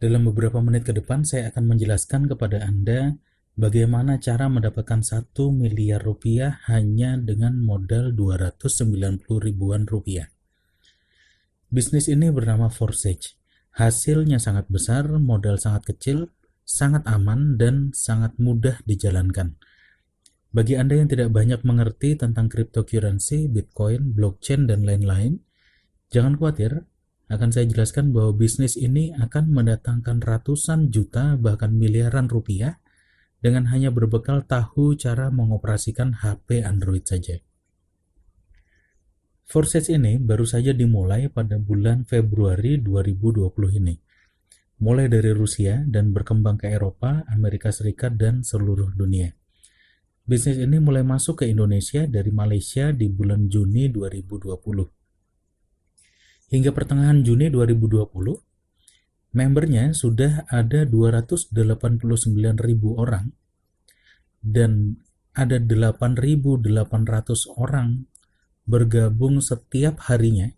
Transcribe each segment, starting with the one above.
Dalam beberapa menit ke depan, saya akan menjelaskan kepada Anda bagaimana cara mendapatkan 1 miliar rupiah hanya dengan modal 290 ribuan rupiah. Bisnis ini bernama Forsage. Hasilnya sangat besar, modal sangat kecil, sangat aman, dan sangat mudah dijalankan. Bagi Anda yang tidak banyak mengerti tentang cryptocurrency, Bitcoin, blockchain, dan lain-lain, jangan khawatir, akan saya jelaskan bahwa bisnis ini akan mendatangkan ratusan juta bahkan miliaran rupiah dengan hanya berbekal tahu cara mengoperasikan HP Android saja. Forsage ini baru saja dimulai pada bulan Februari 2020 ini. Mulai dari Rusia dan berkembang ke Eropa, Amerika Serikat, dan seluruh dunia. Bisnis ini mulai masuk ke Indonesia dari Malaysia di bulan Juni 2020. Hingga pertengahan Juni 2020, membernya sudah ada 289.000 orang dan ada 8.800 orang bergabung setiap harinya,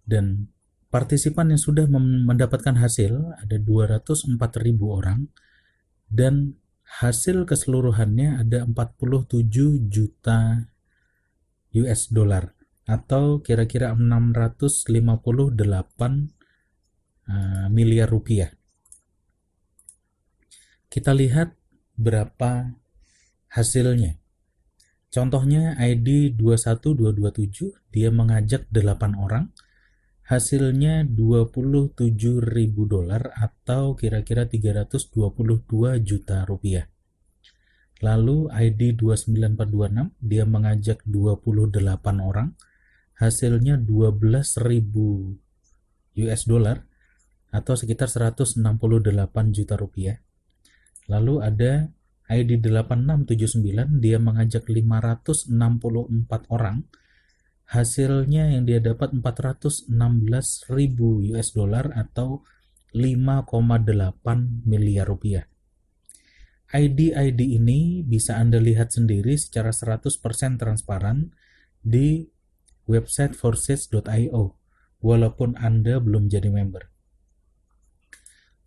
dan partisipan yang sudah mendapatkan hasil ada 204.000 orang, dan hasil keseluruhannya ada 47 juta US dollar atau kira-kira 658 miliar rupiah. Kita lihat berapa hasilnya. Contohnya ID 21227, dia mengajak 8 orang, hasilnya 27.000 dolar atau kira-kira 322 juta rupiah. Lalu ID 29426, dia mengajak 28 orang, hasilnya 12.000 US dollar atau sekitar 168 juta rupiah. Lalu ada ID 8679, dia mengajak 564 orang, hasilnya yang dia dapat 416.000 US dollar atau 5,8 miliar rupiah. ID-ID ini bisa Anda lihat sendiri secara 100% transparan di website forsage.io walaupun Anda belum jadi member.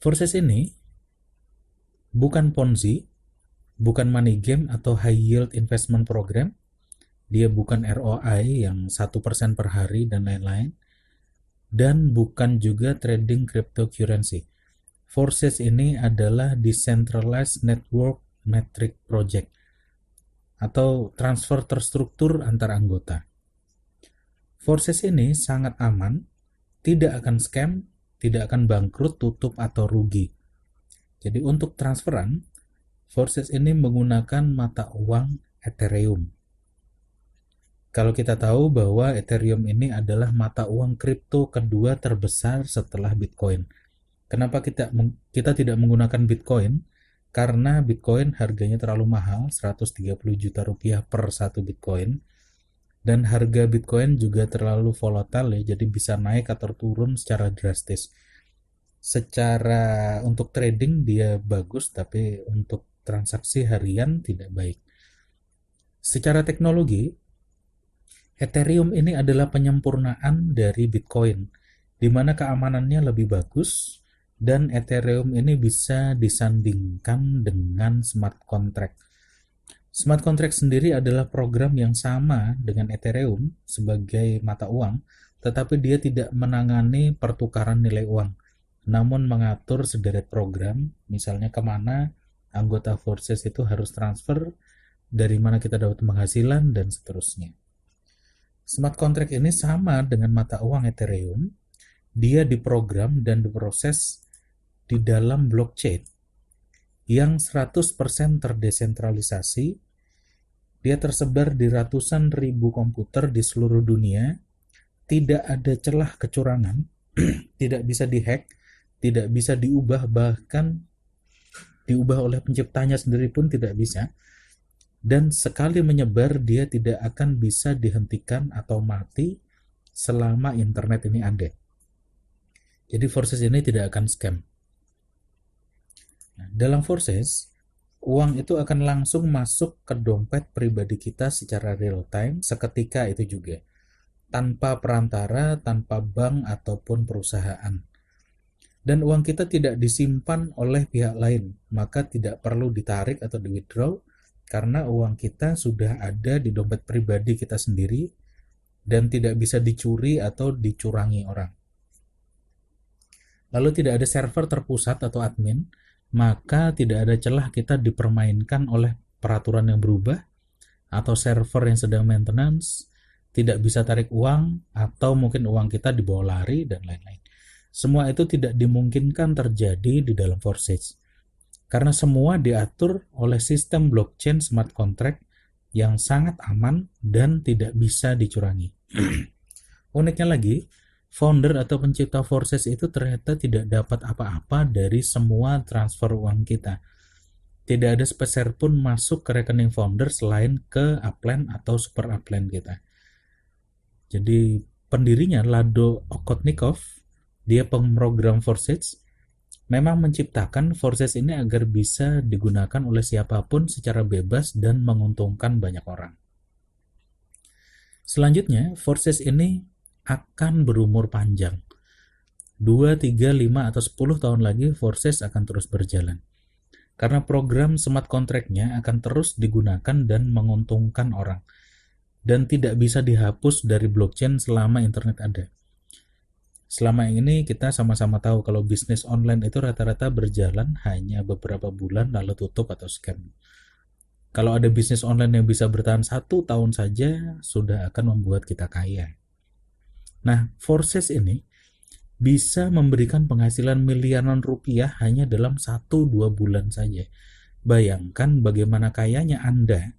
Forsage ini bukan Ponzi, bukan money game atau high yield investment program, dia bukan ROI yang 1% per hari dan lain-lain, dan bukan juga trading cryptocurrency. Forsage ini adalah Decentralized Network Metric Project atau transfer terstruktur antar anggota. Forsage ini sangat aman, tidak akan scam, tidak akan bangkrut, tutup, atau rugi. Jadi untuk transferan, Forsage ini menggunakan mata uang Ethereum. Kalau kita tahu bahwa Ethereum ini adalah mata uang kripto kedua terbesar setelah Bitcoin. Kenapa kita tidak menggunakan Bitcoin? Karena Bitcoin harganya terlalu mahal, 130 juta rupiah per satu Bitcoin. Dan harga Bitcoin juga terlalu volatile ya, jadi bisa naik atau turun secara drastis. Secara untuk trading dia bagus, tapi untuk transaksi harian tidak baik. Secara teknologi, Ethereum ini adalah penyempurnaan dari Bitcoin, di mana keamanannya lebih bagus, dan Ethereum ini bisa disandingkan dengan smart contract. Smart contract sendiri adalah program yang sama dengan Ethereum sebagai mata uang, tetapi dia tidak menangani pertukaran nilai uang, namun mengatur sederet program, misalnya kemana anggota Forsage itu harus transfer, dari mana kita dapat penghasilan, dan seterusnya. Smart contract ini sama dengan mata uang Ethereum, dia diprogram dan diproses di dalam blockchain yang 100% terdesentralisasi. Dia tersebar di ratusan ribu komputer di seluruh dunia, tidak ada celah kecurangan, tidak bisa dihack, tidak bisa diubah, bahkan diubah oleh penciptanya sendiri pun tidak bisa. Dan sekali menyebar, dia tidak akan bisa dihentikan atau mati selama internet ini ada. Jadi Forsage ini tidak akan scam. Nah, dalam Forsage, uang itu akan langsung masuk ke dompet pribadi kita secara real time seketika itu juga, tanpa perantara, tanpa bank ataupun perusahaan. dan uang kita tidak disimpan oleh pihak lain, maka tidak perlu ditarik atau di-withdraw karena uang kita sudah ada di dompet pribadi kita sendiri dan tidak bisa dicuri atau dicurangi orang. Lalu tidak ada server terpusat atau admin, maka tidak ada celah kita dipermainkan oleh peraturan yang berubah atau server yang sedang maintenance, tidak bisa tarik uang, atau mungkin uang kita dibawa lari, dan lain-lain. Semua itu tidak dimungkinkan terjadi di dalam Forsage, karena semua diatur oleh sistem blockchain smart contract yang sangat aman dan tidak bisa dicurangi. Uniknya lagi, founder atau pencipta Forsage itu ternyata tidak dapat apa-apa dari semua transfer uang kita. Tidak ada sepeser pun masuk ke rekening founder selain ke upline atau super upline kita. Jadi pendirinya Lado Okotnikov, dia pemrogram Forsage, memang menciptakan Forsage ini agar bisa digunakan oleh siapapun secara bebas dan menguntungkan banyak orang. Selanjutnya, Forsage ini akan berumur panjang. 2, 3, 5, atau 10 tahun lagi Forsage akan terus berjalan. Karena program smart contract-nya akan terus digunakan dan menguntungkan orang. Dan tidak bisa dihapus dari blockchain selama internet ada. Selama ini kita sama-sama tahu kalau bisnis online itu rata-rata berjalan hanya beberapa bulan lalu tutup atau scam. Kalau ada bisnis online yang bisa bertahan 1 tahun saja, sudah akan membuat kita kaya. Nah, Forsage ini bisa memberikan penghasilan miliaran rupiah hanya dalam 1-2 bulan saja. Bayangkan bagaimana kayanya Anda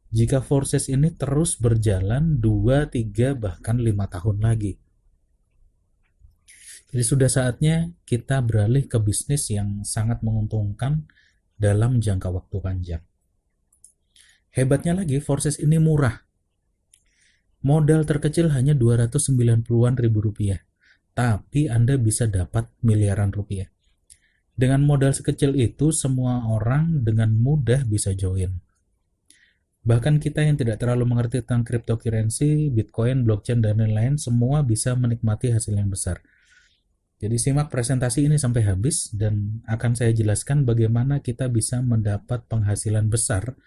jika Forsage ini terus berjalan 2, 3, bahkan 5 tahun lagi. Jadi sudah saatnya kita beralih ke bisnis yang sangat menguntungkan dalam jangka waktu panjang. Hebatnya lagi, Forsage ini murah. Modal terkecil hanya 290-an ribu rupiah, tapi Anda bisa dapat miliaran rupiah. Dengan modal sekecil itu, semua orang dengan mudah bisa join. Bahkan kita yang tidak terlalu mengerti tentang cryptocurrency, Bitcoin, blockchain, dan lain-lain, semua bisa menikmati hasil yang besar. Jadi simak presentasi ini sampai habis dan akan saya jelaskan bagaimana kita bisa mendapat penghasilan besar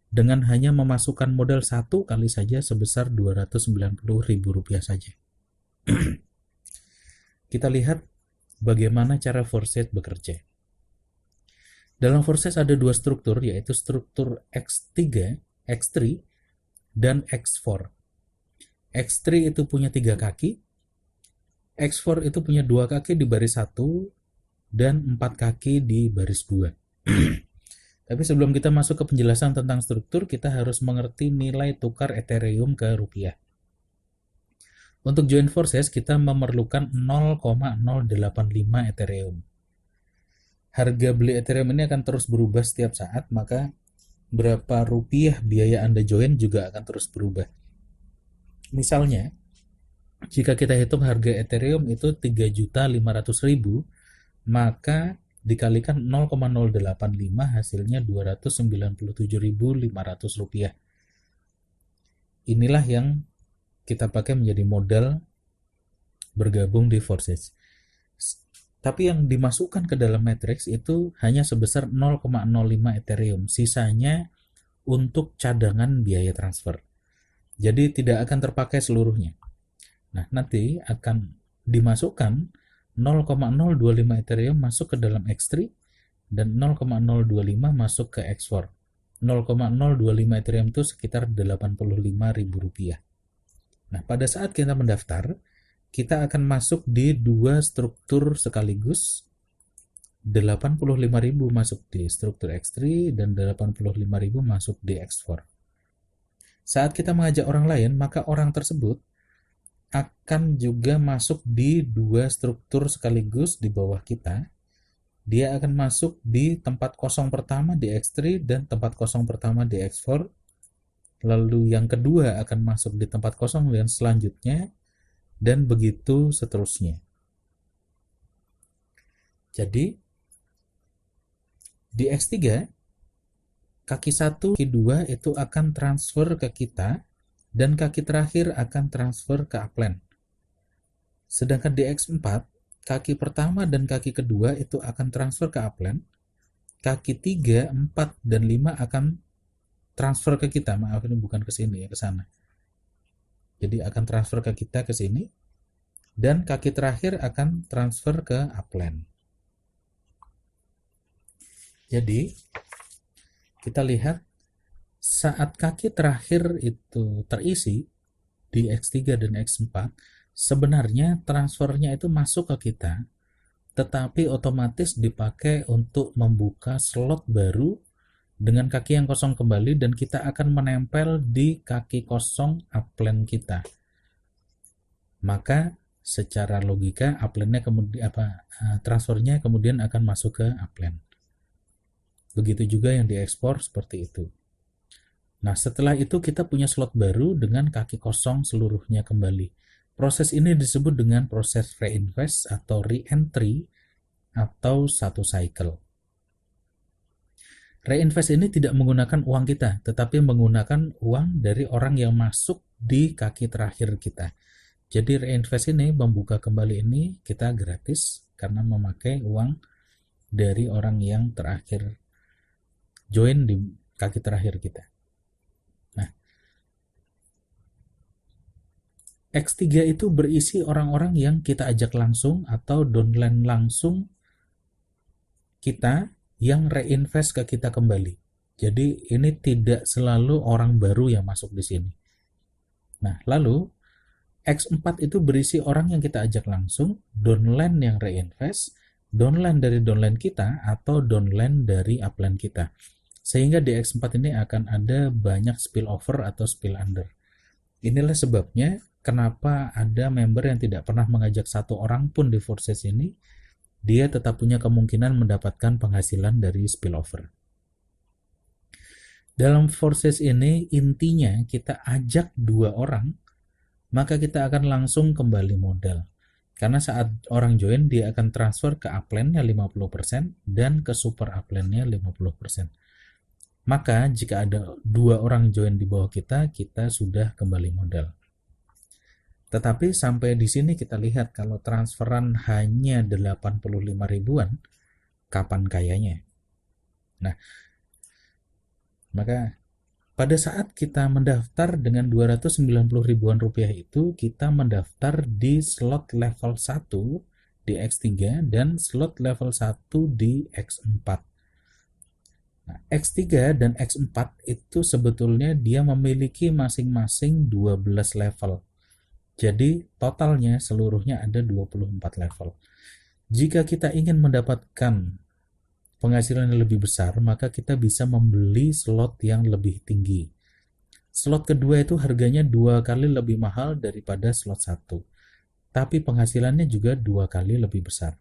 dengan hanya memasukkan modal 1 kali saja sebesar 290 ribu rupiah saja. Kita lihat bagaimana cara Forsage bekerja. Dalam Forsage ada 2 struktur, yaitu struktur X3, X3, dan X4. X3 itu punya 3 kaki, X4 itu punya 2 kaki di baris 1 dan 4 kaki di baris 2. Tapi sebelum kita masuk ke penjelasan tentang struktur, kita harus mengerti nilai tukar Ethereum ke rupiah. Untuk join Forsage, kita memerlukan 0,085 Ethereum. Harga beli Ethereum ini akan terus berubah setiap saat, maka berapa rupiah biaya Anda join juga akan terus berubah. Misalnya, jika kita hitung harga Ethereum itu 3.500.000, maka dikalikan 0,085 hasilnya 297.500 rupiah. Inilah yang kita pakai menjadi modal bergabung di Forsage. Tapi yang dimasukkan ke dalam matrix itu hanya sebesar 0,05 Ethereum. Sisanya untuk cadangan biaya transfer. Jadi tidak akan terpakai seluruhnya. Nah, nanti akan dimasukkan 0,025 Ethereum masuk ke dalam X3 dan 0,025 masuk ke X4. 0,025 Ethereum itu sekitar 85.000 rupiah. Nah, pada saat kita mendaftar, kita akan masuk di 2 struktur sekaligus. 85.000 masuk di struktur X3 dan 85.000 masuk di X4. Saat kita mengajak orang lain, maka orang tersebut akan juga masuk di 2 struktur sekaligus di bawah kita. Dia akan masuk di tempat kosong pertama di X3 dan tempat kosong pertama di X4. Lalu yang kedua akan masuk di tempat kosong yang selanjutnya, dan begitu seterusnya. Jadi di X3 kaki 1, kaki 2 itu akan transfer ke kita dan kaki terakhir akan transfer ke upline. Sedangkan di X4 kaki pertama dan kaki kedua itu akan transfer ke upline, kaki 3, 4, dan 5 akan transfer ke kita. Maaf, ini bukan ke sini ya, ke sana. Jadi akan transfer ke kita ke sini, dan kaki terakhir akan transfer ke upline. Jadi kita lihat saat kaki terakhir itu terisi di X3 dan X4, sebenarnya transfernya itu masuk ke kita, tetapi otomatis dipakai untuk membuka slot baru dengan kaki yang kosong kembali, dan kita akan menempel di kaki kosong upline kita. Maka secara logika upline-nya kemudian transfernya kemudian akan masuk ke upline. Begitu juga yang diekspor seperti itu. Nah, setelah itu kita punya slot baru dengan kaki kosong seluruhnya kembali. Proses ini disebut dengan proses reinvest atau re-entry atau satu cycle. Reinvest ini tidak menggunakan uang kita, tetapi menggunakan uang dari orang yang masuk di kaki terakhir kita. Jadi reinvest ini, membuka kembali ini, kita gratis karena memakai uang dari orang yang terakhir join di kaki terakhir kita. Nah, X3 itu berisi orang-orang yang kita ajak langsung atau downline langsung kita yang reinvest ke kita kembali. Jadi ini tidak selalu orang baru yang masuk di sini. Nah, lalu X4 itu berisi orang yang kita ajak langsung, downline yang reinvest, downline dari downline kita, atau downline dari upline kita. Sehingga di X4 ini akan ada banyak spillover atau spill under. Inilah sebabnya kenapa ada member yang tidak pernah mengajak satu orang pun di Forces ini, dia tetap punya kemungkinan mendapatkan penghasilan dari spillover. Dalam Forces ini intinya kita ajak 2 orang, maka kita akan langsung kembali modal. Karena saat orang join, dia akan transfer ke upline-nya 50% dan ke super upline-nya 50%. Maka jika ada 2 orang join di bawah kita sudah kembali modal. Tetapi sampai di sini kita lihat kalau transferan hanya 85 ribuan, kapan kayanya? Nah, maka pada saat kita mendaftar dengan 290 ribuan rupiah itu, kita mendaftar di slot level 1 di X3 dan slot level 1 di X4. Nah, X3 dan X4 itu sebetulnya dia memiliki masing-masing 12 level. Jadi totalnya seluruhnya ada 24 level. Jika kita ingin mendapatkan penghasilan yang lebih besar, maka kita bisa membeli slot yang lebih tinggi. Slot kedua itu harganya 2 kali lebih mahal daripada slot 1, tapi penghasilannya juga 2 kali lebih besar.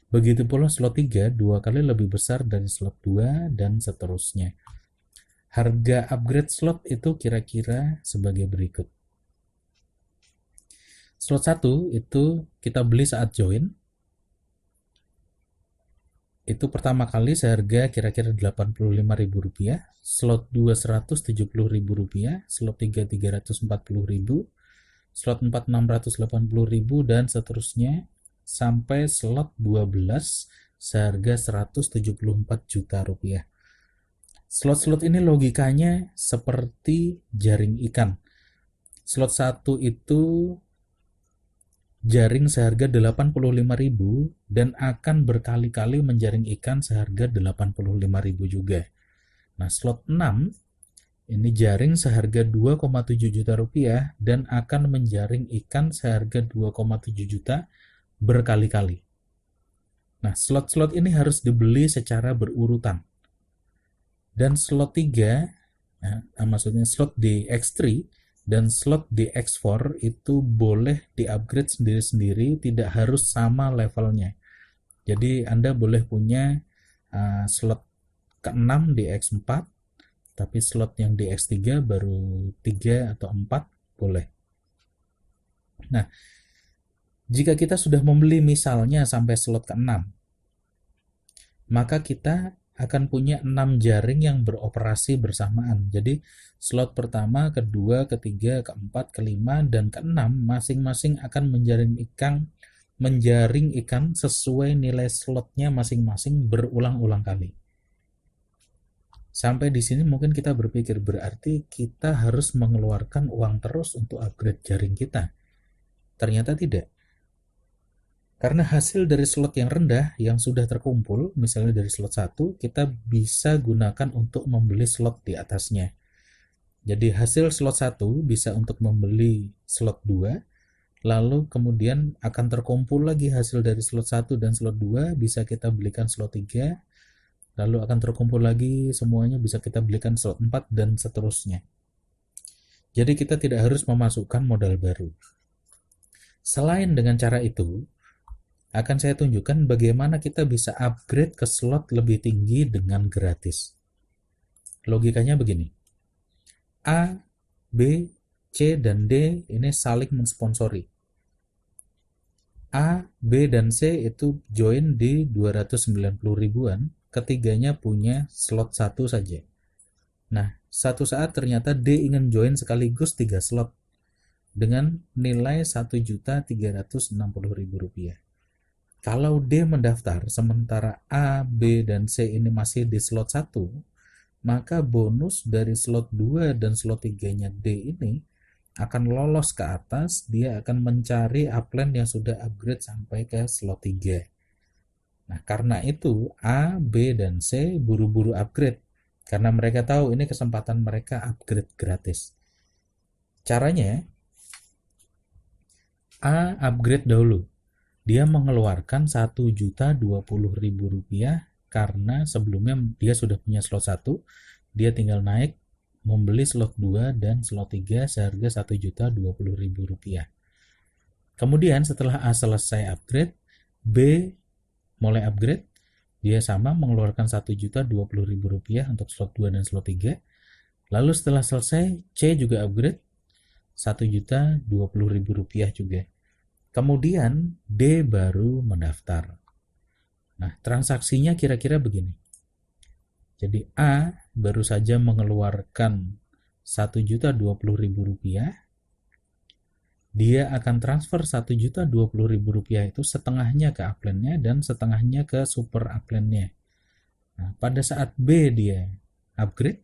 Begitu pula slot 3 2 kali lebih besar dari slot 2 dan seterusnya. Harga upgrade slot itu kira-kira sebagai berikut. Slot 1 itu kita beli saat join. Itu pertama kali seharga kira-kira Rp85.000, slot 2 Rp170.000, slot 3 Rp340.000, slot 4 Rp680.000, dan seterusnya sampai slot 12 seharga Rp174 juta. Slot-slot ini logikanya seperti jaring ikan. Slot 1 itu jaring seharga 85.000 dan akan berkali-kali menjaring ikan seharga 85.000 juga. Nah, slot 6 ini jaring seharga 2,7 juta rupiah dan akan menjaring ikan seharga 2,7 juta berkali-kali. Nah, slot-slot ini harus dibeli secara berurutan. Dan slot 3, maksudnya slot di X3 dan slot di X4 itu boleh di-upgrade sendiri-sendiri, tidak harus sama levelnya. Jadi Anda boleh punya slot ke-6 di X4, tapi slot yang di X3 baru 3 atau 4 boleh. Nah, jika kita sudah membeli misalnya sampai slot ke-6, maka kita akan punya 6 jaring yang beroperasi bersamaan. Jadi slot pertama, kedua, ketiga, keempat, kelima, dan keenam masing-masing akan menjaring ikan menjaring ikan sesuai nilai slotnya masing-masing berulang-ulang kali. Sampai di sini mungkin kita berpikir berarti kita harus mengeluarkan uang terus untuk upgrade jaring kita. Ternyata tidak. Karena hasil dari slot yang rendah yang sudah terkumpul, misalnya dari slot 1, kita bisa gunakan untuk membeli slot di atasnya. Jadi hasil slot 1 bisa untuk membeli slot 2, lalu kemudian akan terkumpul lagi hasil dari slot 1 dan slot 2, bisa kita belikan slot 3, lalu akan terkumpul lagi semuanya bisa kita belikan slot 4 dan seterusnya. Jadi kita tidak harus memasukkan modal baru. Selain dengan cara itu, akan saya tunjukkan bagaimana kita bisa upgrade ke slot lebih tinggi dengan gratis. Logikanya begini. A, B, C, dan D ini saling mensponsori. A, B, dan C itu join di 290 ribuan, ketiganya punya slot 1 saja. Nah, satu saat ternyata D ingin join sekaligus 3 slot dengan nilai Rp1.360.000. Kalau D mendaftar, sementara A, B, dan C ini masih di slot 1, maka bonus dari slot 2 dan slot 3-nya D ini akan lolos ke atas, dia akan mencari upline yang sudah upgrade sampai ke slot 3. Nah, karena itu A, B, dan C buru-buru upgrade, karena mereka tahu ini kesempatan mereka upgrade gratis. Caranya, A upgrade dahulu. Dia mengeluarkan Rp1.020.000 karena sebelumnya dia sudah punya slot 1, dia tinggal naik membeli slot 2 dan slot 3 seharga Rp1.020.000. Kemudian setelah A selesai upgrade, B mulai upgrade, dia sama mengeluarkan Rp1.020.000 untuk slot 2 dan slot 3. Lalu setelah selesai, C juga upgrade Rp1.020.000 juga. Kemudian D baru mendaftar. Nah, transaksinya kira-kira begini. Jadi A baru saja mengeluarkan Rp1.020.000. Dia akan transfer Rp1.020.000 itu setengahnya ke upline-nya dan setengahnya ke super upline-nya. Nah, pada saat B dia upgrade,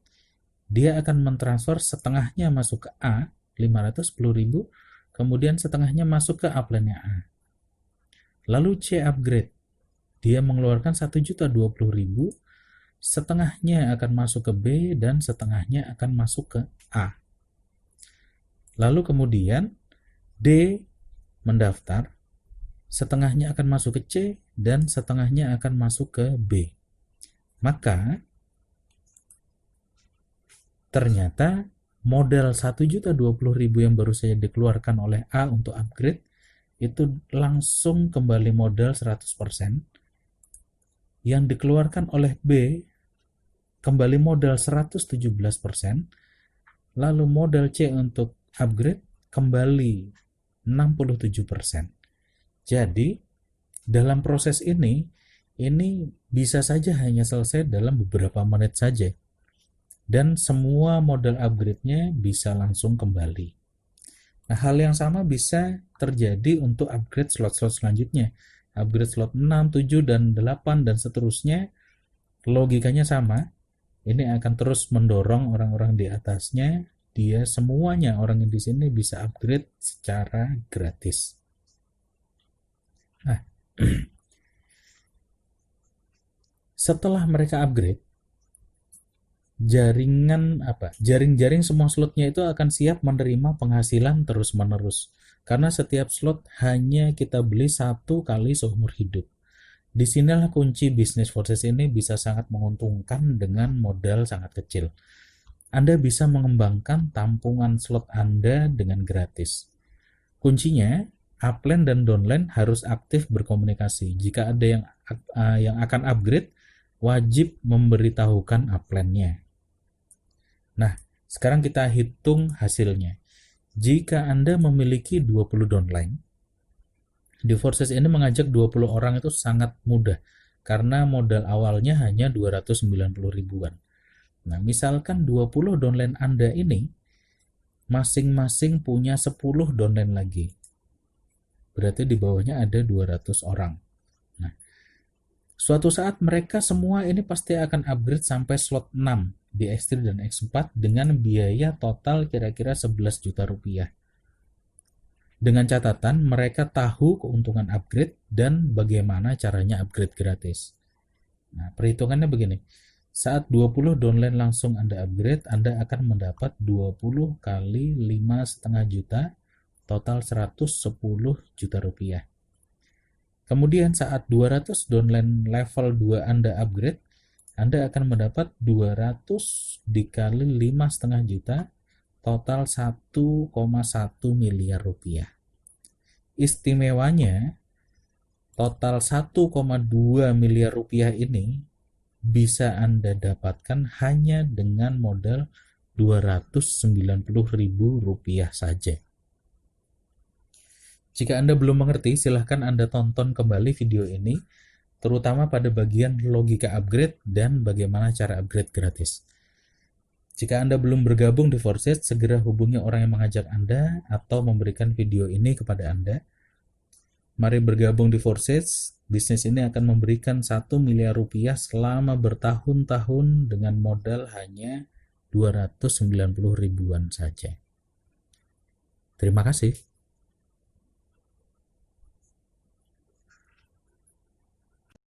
dia akan mentransfer setengahnya masuk ke A, Rp510.000, kemudian setengahnya masuk ke upline-nya A. Lalu C upgrade, dia mengeluarkan Rp1.020.000, setengahnya akan masuk ke B dan setengahnya akan masuk ke A. Lalu kemudian D mendaftar, setengahnya akan masuk ke C dan setengahnya akan masuk ke B. Maka ternyata modal Rp1.020.000 yang baru saja dikeluarkan oleh A untuk upgrade itu langsung kembali modal 100%. Yang dikeluarkan oleh B kembali modal 117%. Lalu modal C untuk upgrade kembali 67%. Jadi dalam proses ini bisa saja hanya selesai dalam beberapa menit saja. Dan semua modal upgrade-nya bisa langsung kembali. Nah, hal yang sama bisa terjadi untuk upgrade slot-slot selanjutnya. Upgrade slot 6, 7, dan 8, dan seterusnya. Logikanya sama. Ini akan terus mendorong orang-orang di atasnya. Dia semuanya, orang yang di sini bisa upgrade secara gratis. Nah, setelah mereka upgrade, jaring-jaring semua slotnya itu akan siap menerima penghasilan terus-menerus, karena setiap slot hanya kita beli 1 kali seumur hidup. Disinilah kunci bisnis Forces ini bisa sangat menguntungkan dengan modal sangat kecil. Anda bisa mengembangkan tampungan slot Anda dengan gratis. Kuncinya, upline dan downline harus aktif berkomunikasi. Jika ada yang akan upgrade, wajib memberitahukan upline-nya. Nah, sekarang kita hitung hasilnya. Jika Anda memiliki 20 downline, di Forces ini mengajak 20 orang itu sangat mudah, karena modal awalnya hanya 290 ribuan. Nah, misalkan 20 downline Anda ini, masing-masing punya 10 downline lagi. Berarti di bawahnya ada 200 orang. Nah, suatu saat mereka semua ini pasti akan upgrade sampai slot 6 di X3 dan X4 dengan biaya total kira-kira 11 juta rupiah. Dengan catatan mereka tahu keuntungan upgrade dan bagaimana caranya upgrade gratis. Nah, perhitungannya begini. Saat 20 downline langsung Anda upgrade, Anda akan mendapat 20 kali 5,5 juta, total 110 juta rupiah. Kemudian saat 200 downline level 2 Anda upgrade, Anda akan mendapat 200 dikali 5,5 juta, total 1,1 miliar rupiah. Istimewanya, total 1,2 miliar rupiah ini bisa Anda dapatkan hanya dengan modal 290.000 rupiah saja. Jika Anda belum mengerti, silahkan Anda tonton kembali video ini, terutama pada bagian logika upgrade dan bagaimana cara upgrade gratis. Jika Anda belum bergabung di Forces, segera hubungi orang yang mengajak Anda atau memberikan video ini kepada Anda. Mari bergabung di Forces. Bisnis ini akan memberikan 1 miliar rupiah selama bertahun-tahun dengan modal hanya 290 ribuan saja. Terima kasih.